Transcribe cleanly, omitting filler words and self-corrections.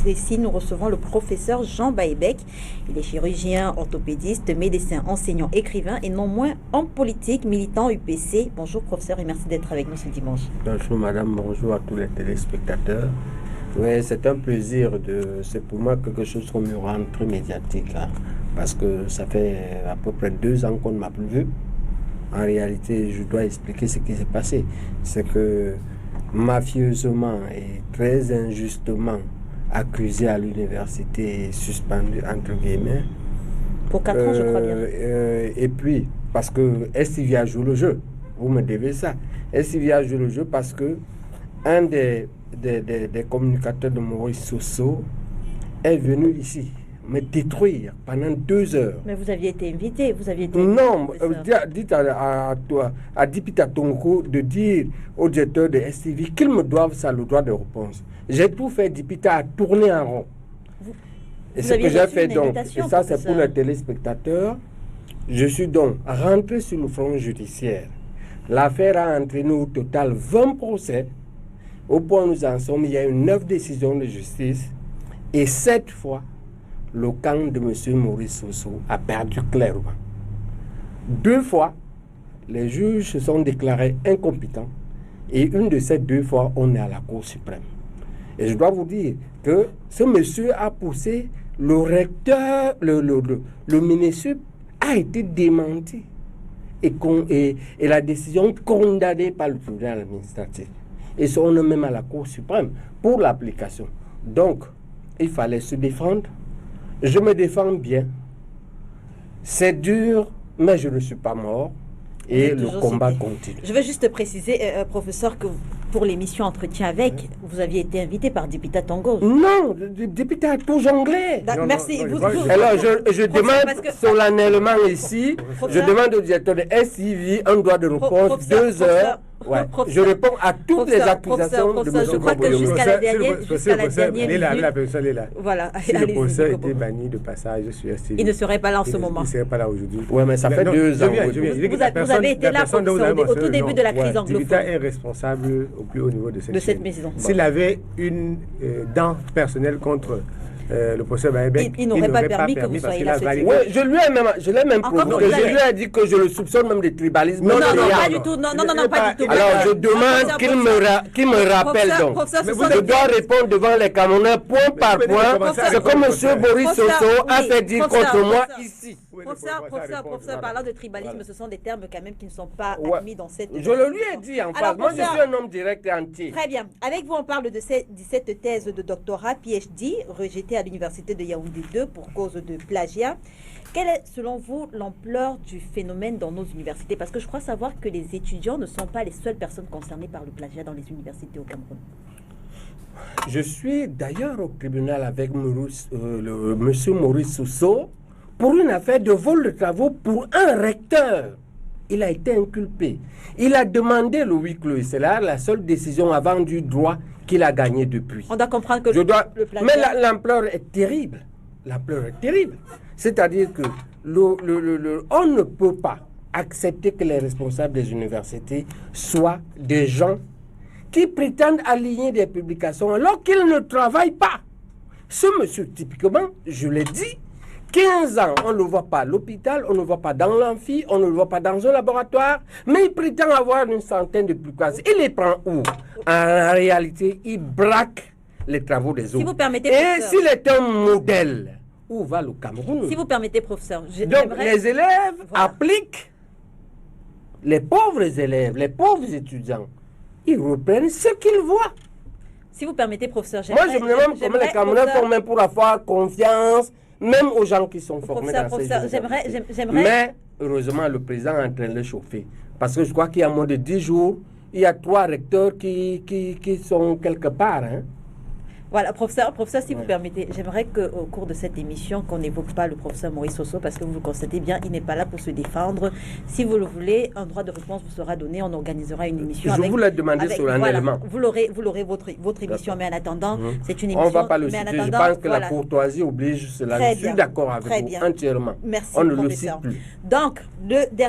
ici, nous recevons le professeur Jean Baïbek. Il est chirurgien, orthopédiste, médecin, enseignant, écrivain et non moins homme politique, militant UPC. Bonjour professeur et merci d'être avec nous ce dimanche. Bonjour madame, bonjour à tous les téléspectateurs. Oui, c'est un plaisir, c'est pour moi quelque chose qu'on me rend très médiatique, hein, parce que ça fait à peu près 2 ans qu'on ne m'a plus vu. En réalité, je dois expliquer ce qui s'est passé. C'est que mafieusement et très injustement accusé à l'université et suspendu entre guillemets. Pour 4 ans, je crois bien. Et puis, parce que Estivia joue le jeu. Vous me devez ça. Estivia joue le jeu parce que un des communicateurs de Maurice Soso est venu ici me détruire pendant 2 heures. Mais vous aviez été invité, Non, dites à Dipita Tonko de dire au directeur de STV qu'ils me doivent ça, le droit de réponse. J'ai tout fait, Dipita a tourné en rond. Et ce que j'ai fait donc, et ça c'est pour les téléspectateurs, je suis donc rentré sur le front judiciaire. L'affaire a entraîné au total 20 procès. Au point où nous en sommes, il y a eu 9 décisions de justice et 7 fois, le camp de M. Maurice Soso a perdu clairement. 2 fois, les juges se sont déclarés incompétents et une de ces 2 fois, on est à la Cour suprême. Et je dois vous dire que ce monsieur a poussé le recteur, le ministre a été démenti et la décision condamnée par le tribunal administratif. Et on est même à la Cour suprême pour l'application. Donc, il fallait se défendre. Je me défends bien. C'est dur, mais je ne suis pas mort. Et le combat continue. Je veux juste préciser, professeur, que pour l'émission Entretien avec, vous aviez été invité par Dipita Tongo. Non, Dipita a tout jonglé. Merci. Alors, je demande solennellement ici, je demande au directeur de SIV un droit de réponse, 2 heures. Ouais. Je réponds à toutes les accusations de M. Je crois que jusqu'à la dernière minute. Voilà. Si le procès était banni de passage sur STV, il ne serait pas là en ce moment. Il ne serait pas là aujourd'hui. Oui, mais ça fait 2 ans. Vous avez été là au tout début de la crise anglophone. Dipita est responsable au plus haut niveau de cette maison. S'il avait une dent personnelle contre le professeur Baïbek, il n'aurait pas permis que vous soyez là. Oui, je l'ai même provoqué. Je lui ai dit que je le soupçonne même de tribalisme. Non, pas du tout. Non, pas du tout. Alors, je demande qu'il me rappelle donc. Je dois répondre devant les Camerounais point par point. C'est comme M. Boris Soso a fait dire contre moi ici. Professeur, parlant de tribalisme, ce sont des termes quand même qui ne sont pas admis dans cette... Je le lui ai dit en face. Moi, je suis un homme direct et entier. Très bien. Avec vous, on parle de cette thèse de doctorat PhD rejetée à l'université de Yaoundé 2 pour cause de plagiat. Quelle est, selon vous, l'ampleur du phénomène dans nos universités? Parce que je crois savoir que les étudiants ne sont pas les seules personnes concernées par le plagiat dans les universités au Cameroun. Je suis d'ailleurs au tribunal avec M. Maurice Soso pour une affaire de vol de travaux pour un recteur. Il a été inculpé. Il a demandé le huis clos. C'est là la seule décision avant du droit qu'il a gagné depuis. On doit comprendre que le plagiat... Mais l'ampleur est terrible. L'ampleur est terrible. C'est-à-dire que on ne peut pas accepter que les responsables des universités soient des gens qui prétendent aligner des publications alors qu'ils ne travaillent pas. Ce monsieur, typiquement, je l'ai dit, 15 ans, on ne le voit pas à l'hôpital, on ne le voit pas dans l'amphi, on ne le voit pas dans un laboratoire, mais il prétend avoir une centaine de publications. Il les prend où? En réalité, il braque les travaux des autres. Si vous permettez, et s'il est un modèle, où va le Cameroun? Si vous permettez, professeur. Donc, les élèves appliquent, les pauvres élèves, les pauvres étudiants, ils reprennent ce qu'ils voient. Si vous permettez, professeur, moi, je me demande comment les Camerounais font même pour avoir confiance, même aux gens qui sont formés dans ces universités. Mais, heureusement, le président est en train de le chauffer. Parce que je crois qu'il y a moins de 10 jours, il y a 3 recteurs qui sont quelque part. Hein. Voilà, professeur, si vous permettez, j'aimerais qu'au cours de cette émission, qu'on n'évoque pas le professeur Maurice Soso, parce que vous le constatez bien, il n'est pas là pour se défendre. Si vous le voulez, un droit de réponse vous sera donné, on organisera une émission. Je vous l'ai demandé solennellement. Voilà, vous l'aurez votre émission, mais en attendant, c'est une émission. On ne va pas le citer, je pense que la courtoisie oblige cela. Je suis d'accord avec vous entièrement. Merci, on ne le cite plus. Donc, le dernier